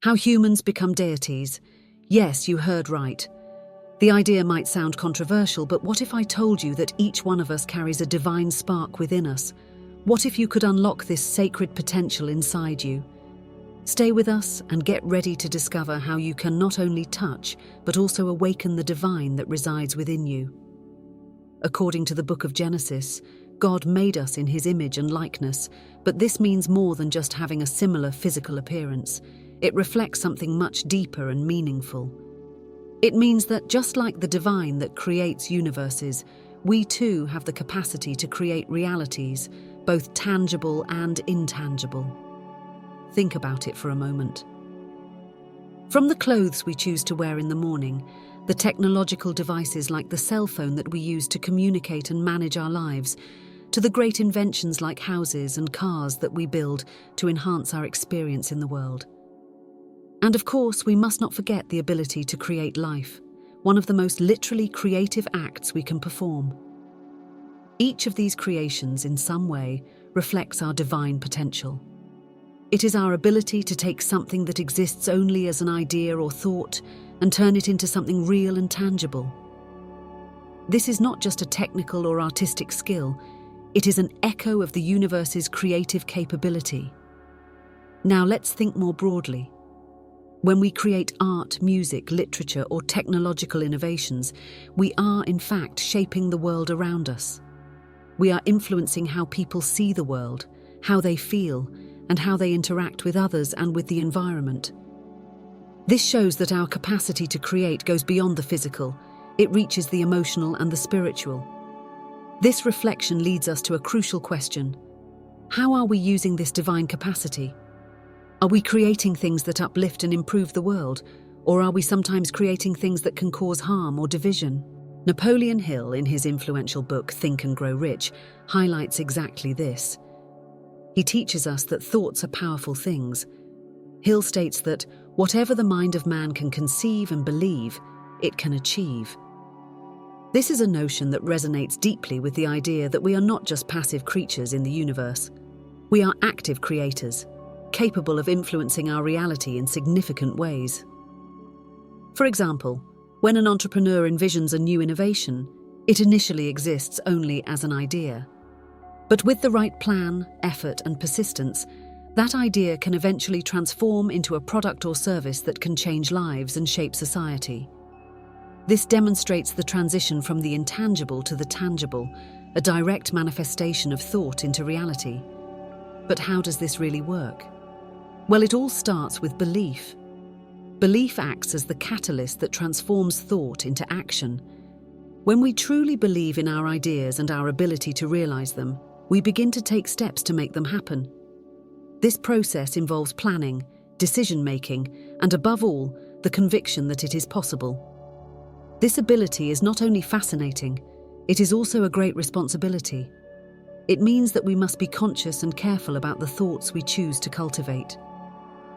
How humans become deities. Yes, you heard right. The idea might sound controversial, but what if I told you that each one of us carries a divine spark within us? What if you could unlock this sacred potential inside you? Stay with us and get ready to discover how you can not only touch, but also awaken the divine that resides within you. According to the book of Genesis, God made us in his image and likeness, but this means more than just having a similar physical appearance. It reflects something much deeper and meaningful. It means that just like the divine that creates universes, we too have the capacity to create realities, both tangible and intangible. Think about it for a moment. From the clothes we choose to wear in the morning, the technological devices like the cell phone that we use to communicate and manage our lives, to the great inventions like houses and cars that we build to enhance our experience in the world. And of course, we must not forget the ability to create life, one of the most literally creative acts we can perform. Each of these creations, in some way, reflects our divine potential. It is our ability to take something that exists only as an idea or thought and turn it into something real and tangible. This is not just a technical or artistic skill, it is an echo of the universe's creative capability. Now let's think more broadly. When we create art, music, literature, or technological innovations, we are, in fact, shaping the world around us. We are influencing how people see the world, how they feel, and how they interact with others and with the environment. This shows that our capacity to create goes beyond the physical. It reaches the emotional and the spiritual. This reflection leads us to a crucial question. How are we using this divine capacity? Are we creating things that uplift and improve the world, or are we sometimes creating things that can cause harm or division? Napoleon Hill, in his influential book Think and Grow Rich, highlights exactly this. He teaches us that thoughts are powerful things. Hill states that whatever the mind of man can conceive and believe, it can achieve. This is a notion that resonates deeply with the idea that we are not just passive creatures in the universe. We are active creators, capable of influencing our reality in significant ways. For example, when an entrepreneur envisions a new innovation, it initially exists only as an idea. But with the right plan, effort, and persistence, that idea can eventually transform into a product or service that can change lives and shape society. This demonstrates the transition from the intangible to the tangible, a direct manifestation of thought into reality. But how does this really work? Well, it all starts with belief. Belief acts as the catalyst that transforms thought into action. When we truly believe in our ideas and our ability to realize them, we begin to take steps to make them happen. This process involves planning, decision-making, and above all, the conviction that it is possible. This ability is not only fascinating, it is also a great responsibility. It means that we must be conscious and careful about the thoughts we choose to cultivate.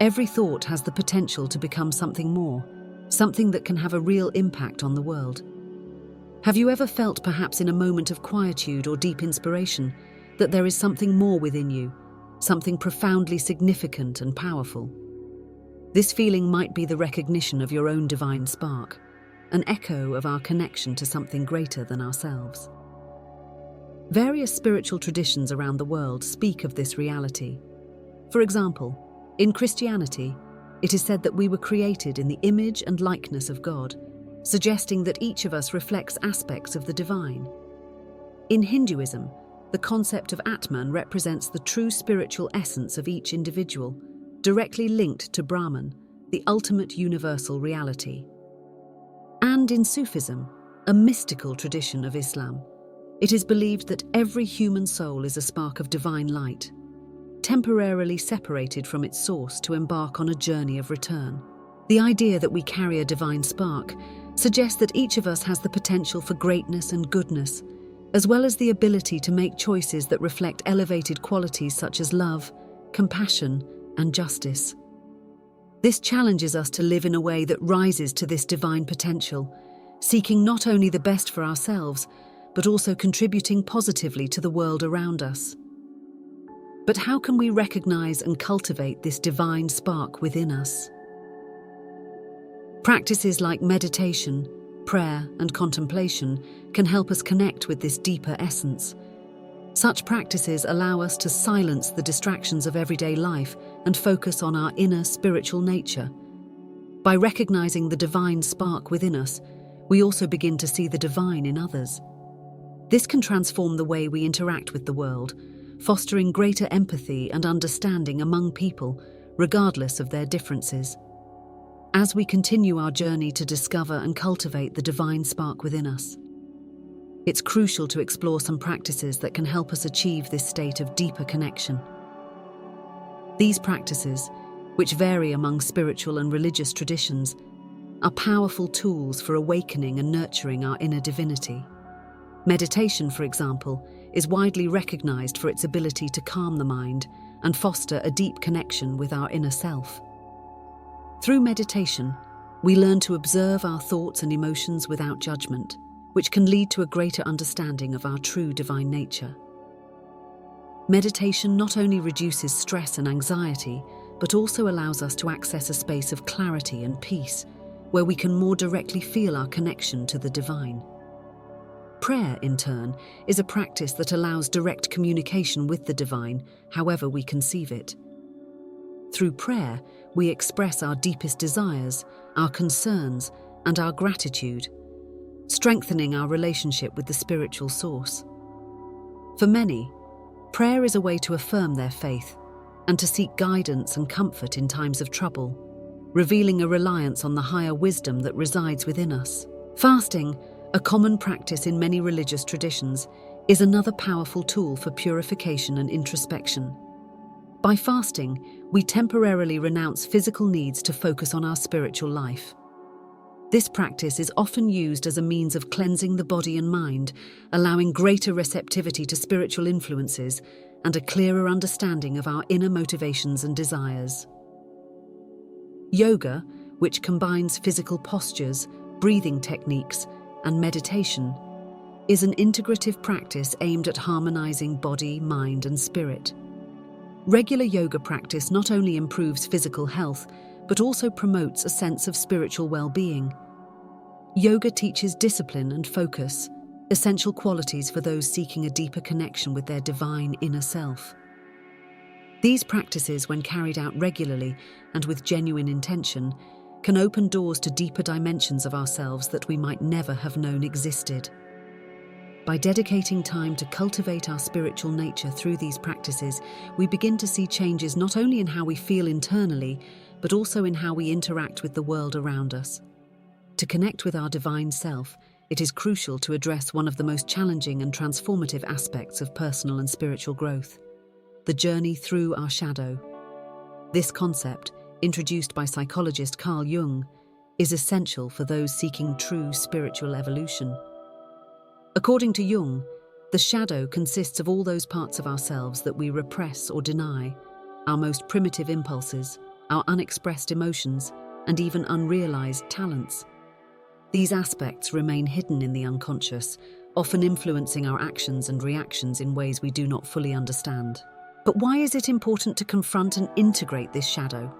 Every thought has the potential to become something more, something that can have a real impact on the world. Have you ever felt, perhaps in a moment of quietude or deep inspiration, that there is something more within you, something profoundly significant and powerful? This feeling might be the recognition of your own divine spark, an echo of our connection to something greater than ourselves. Various spiritual traditions around the world speak of this reality. For example, in Christianity, it is said that we were created in the image and likeness of God, suggesting that each of us reflects aspects of the divine. In Hinduism, the concept of Atman represents the true spiritual essence of each individual, directly linked to Brahman, the ultimate universal reality. And in Sufism, a mystical tradition of Islam, it is believed that every human soul is a spark of divine light, temporarily separated from its source to embark on a journey of return. The idea that we carry a divine spark suggests that each of us has the potential for greatness and goodness, as well as the ability to make choices that reflect elevated qualities such as love, compassion, and justice. This challenges us to live in a way that rises to this divine potential, seeking not only the best for ourselves, but also contributing positively to the world around us. But how can we recognize and cultivate this divine spark within us? Practices like meditation, prayer, and contemplation can help us connect with this deeper essence. Such practices allow us to silence the distractions of everyday life and focus on our inner spiritual nature. By recognizing the divine spark within us, we also begin to see the divine in others. This can transform the way we interact with the world, fostering greater empathy and understanding among people, regardless of their differences. As we continue our journey to discover and cultivate the divine spark within us, it's crucial to explore some practices that can help us achieve this state of deeper connection. These practices, which vary among spiritual and religious traditions, are powerful tools for awakening and nurturing our inner divinity. Meditation, for example, is widely recognized for its ability to calm the mind and foster a deep connection with our inner self. Through meditation, we learn to observe our thoughts and emotions without judgment, which can lead to a greater understanding of our true divine nature. Meditation not only reduces stress and anxiety, but also allows us to access a space of clarity and peace, where we can more directly feel our connection to the divine. Prayer, in turn, is a practice that allows direct communication with the divine, however we conceive it. Through prayer, we express our deepest desires, our concerns, and our gratitude, strengthening our relationship with the spiritual source. For many, prayer is a way to affirm their faith and to seek guidance and comfort in times of trouble, revealing a reliance on the higher wisdom that resides within us. Fasting, a common practice in many religious traditions, is another powerful tool for purification and introspection. By fasting, we temporarily renounce physical needs to focus on our spiritual life. This practice is often used as a means of cleansing the body and mind, allowing greater receptivity to spiritual influences and a clearer understanding of our inner motivations and desires. Yoga, which combines physical postures, breathing techniques, and meditation, is an integrative practice aimed at harmonizing body, mind, and spirit. Regular yoga practice not only improves physical health, but also promotes a sense of spiritual well-being. Yoga teaches discipline and focus, essential qualities for those seeking a deeper connection with their divine inner self. These practices, when carried out regularly and with genuine intention, can open doors to deeper dimensions of ourselves that we might never have known existed. By dedicating time to cultivate our spiritual nature through these practices, we begin to see changes not only in how we feel internally, but also in how we interact with the world around us. To connect with our divine self, it is crucial to address one of the most challenging and transformative aspects of personal and spiritual growth: the journey through our shadow. This concept, introduced by psychologist Carl Jung, is essential for those seeking true spiritual evolution. According to Jung, the shadow consists of all those parts of ourselves that we repress or deny, our most primitive impulses, our unexpressed emotions, and even unrealized talents. These aspects remain hidden in the unconscious, often influencing our actions and reactions in ways we do not fully understand. But why is it important to confront and integrate this shadow?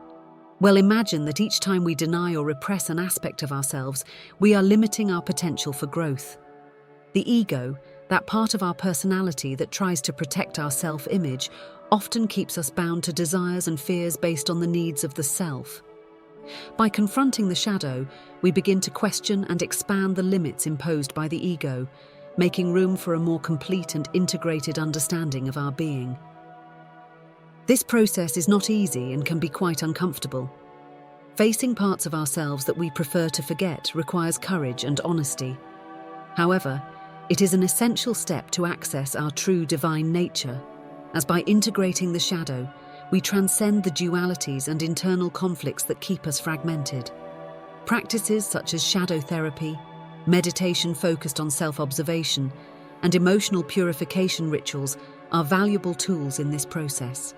Well, imagine that each time we deny or repress an aspect of ourselves, we are limiting our potential for growth. The ego, that part of our personality that tries to protect our self-image, often keeps us bound to desires and fears based on the needs of the self. By confronting the shadow, we begin to question and expand the limits imposed by the ego, making room for a more complete and integrated understanding of our being. This process is not easy and can be quite uncomfortable. Facing parts of ourselves that we prefer to forget requires courage and honesty. However, it is an essential step to access our true divine nature, as by integrating the shadow, we transcend the dualities and internal conflicts that keep us fragmented. Practices such as shadow therapy, meditation focused on self-observation, and emotional purification rituals are valuable tools in this process.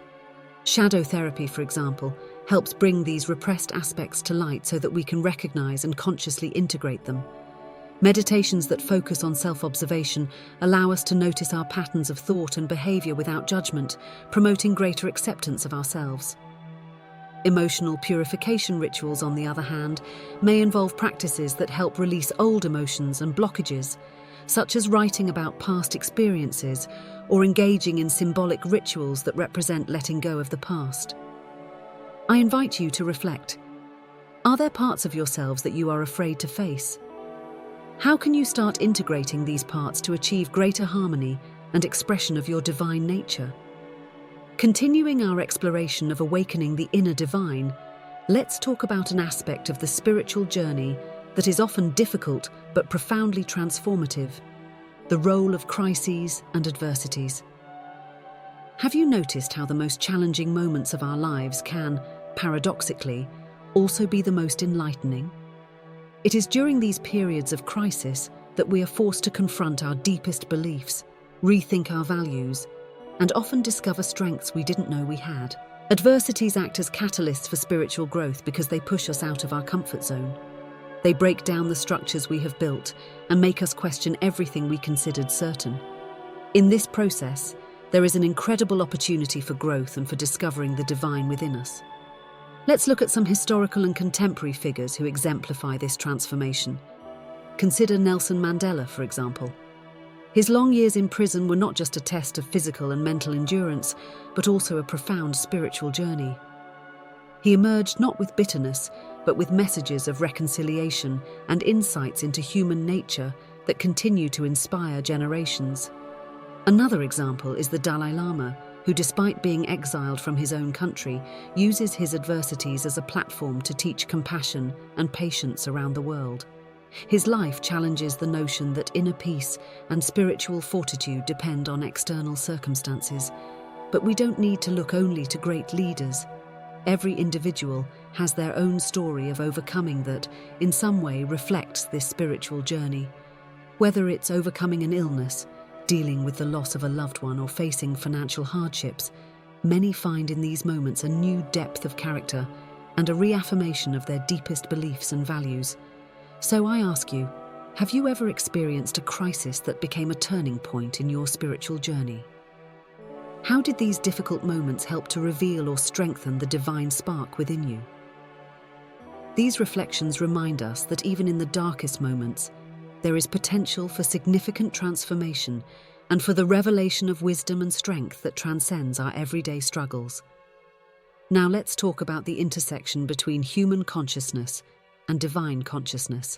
Shadow therapy, for example, helps bring these repressed aspects to light so that we can recognize and consciously integrate them. Meditations that focus on self-observation allow us to notice our patterns of thought and behavior without judgment, promoting greater acceptance of ourselves. Emotional purification rituals, on the other hand, may involve practices that help release old emotions and blockages, such as writing about past experiences or engaging in symbolic rituals that represent letting go of the past. I invite you to reflect. Are there parts of yourselves that you are afraid to face? How can you start integrating these parts to achieve greater harmony and expression of your divine nature? Continuing our exploration of awakening the inner divine, let's talk about an aspect of the spiritual journey that is often difficult but profoundly transformative: the role of crises and adversities. Have you noticed how the most challenging moments of our lives can, paradoxically, also be the most enlightening? It is during these periods of crisis that we are forced to confront our deepest beliefs, rethink our values, and often discover strengths we didn't know we had. Adversities act as catalysts for spiritual growth because they push us out of our comfort zone. They break down the structures we have built and make us question everything we considered certain. In this process, there is an incredible opportunity for growth and for discovering the divine within us. Let's look at some historical and contemporary figures who exemplify this transformation. Consider Nelson Mandela, for example. His long years in prison were not just a test of physical and mental endurance, but also a profound spiritual journey. He emerged not with bitterness, but with messages of reconciliation and insights into human nature that continue to inspire generations. Another example is the Dalai Lama, who, despite being exiled from his own country, uses his adversities as a platform to teach compassion and patience around the world. His life challenges the notion that inner peace and spiritual fortitude depend on external circumstances. But we don't need to look only to great leaders. Every individual has their own story of overcoming that, in some way, reflects this spiritual journey. Whether it's overcoming an illness, dealing with the loss of a loved one, or facing financial hardships, many find in these moments a new depth of character and a reaffirmation of their deepest beliefs and values. So I ask you, have you ever experienced a crisis that became a turning point in your spiritual journey? How did these difficult moments help to reveal or strengthen the divine spark within you? These reflections remind us that even in the darkest moments, there is potential for significant transformation and for the revelation of wisdom and strength that transcends our everyday struggles. Now let's talk about the intersection between human consciousness and divine consciousness.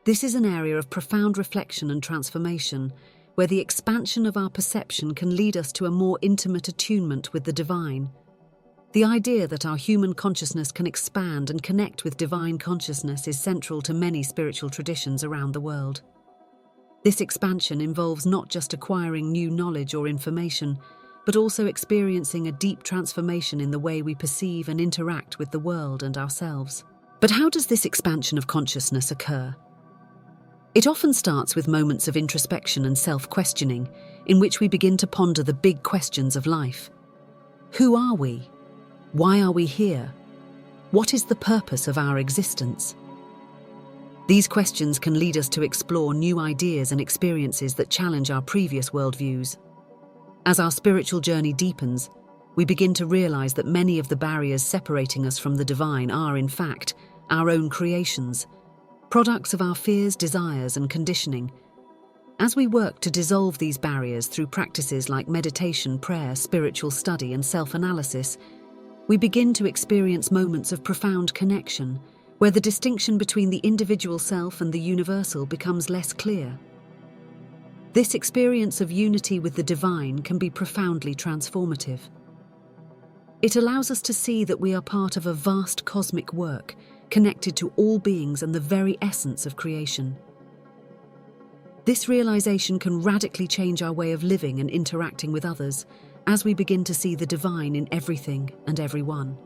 This is an area of profound reflection and transformation, where the expansion of our perception can lead us to a more intimate attunement with the divine. The idea that our human consciousness can expand and connect with divine consciousness is central to many spiritual traditions around the world. This expansion involves not just acquiring new knowledge or information, but also experiencing a deep transformation in the way we perceive and interact with the world and ourselves. But how does this expansion of consciousness occur? It often starts with moments of introspection and self-questioning, in which we begin to ponder the big questions of life. Who are we? Why are we here? What is the purpose of our existence? These questions can lead us to explore new ideas and experiences that challenge our previous worldviews. As our spiritual journey deepens, we begin to realize that many of the barriers separating us from the divine are, in fact, our own creations, products of our fears, desires, and conditioning. As we work to dissolve these barriers through practices like meditation, prayer, spiritual study, and self-analysis, we begin to experience moments of profound connection, where the distinction between the individual self and the universal becomes less clear. This experience of unity with the divine can be profoundly transformative. It allows us to see that we are part of a vast cosmic work, connected to all beings and the very essence of creation. This realization can radically change our way of living and interacting with others, as we begin to see the divine in everything and everyone.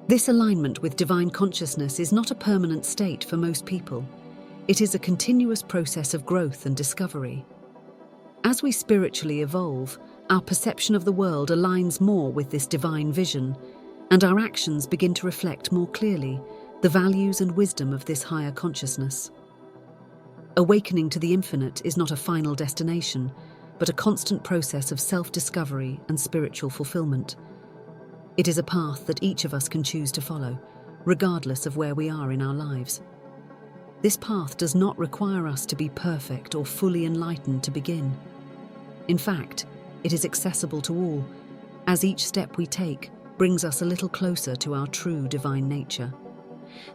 This alignment with divine consciousness is not a permanent state for most people. It is a continuous process of growth and discovery. As we spiritually evolve, our perception of the world aligns more with this divine vision, and our actions begin to reflect more clearly the values and wisdom of this higher consciousness. Awakening to the infinite is not a final destination, but a constant process of self-discovery and spiritual fulfillment. It is a path that each of us can choose to follow, regardless of where we are in our lives. This path does not require us to be perfect or fully enlightened to begin. In fact, it is accessible to all, as each step we take brings us a little closer to our true divine nature.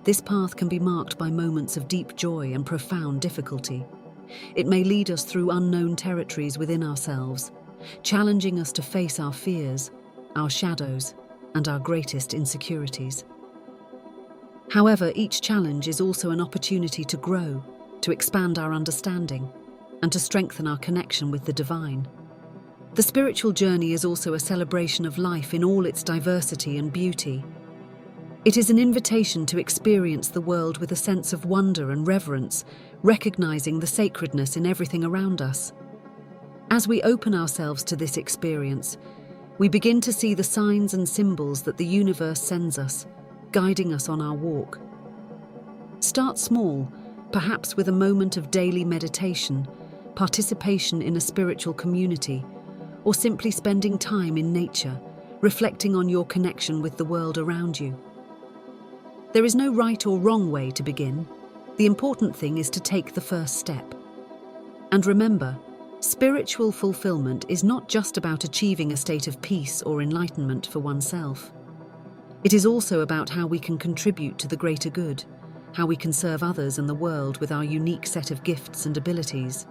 This path can be marked by moments of deep joy and profound difficulty. It may lead us through unknown territories within ourselves, challenging us to face our fears, our shadows, and our greatest insecurities. However, each challenge is also an opportunity to grow, to expand our understanding, and to strengthen our connection with the divine. The spiritual journey is also a celebration of life in all its diversity and beauty. It is an invitation to experience the world with a sense of wonder and reverence, recognizing the sacredness in everything around us. As we open ourselves to this experience, we begin to see the signs and symbols that the universe sends us, guiding us on our walk. Start small, perhaps with a moment of daily meditation, participation in a spiritual community, or simply spending time in nature, reflecting on your connection with the world around you. There is no right or wrong way to begin. The important thing is to take the first step. And remember, spiritual fulfillment is not just about achieving a state of peace or enlightenment for oneself. It is also about how we can contribute to the greater good, how we can serve others and the world with our unique set of gifts and abilities.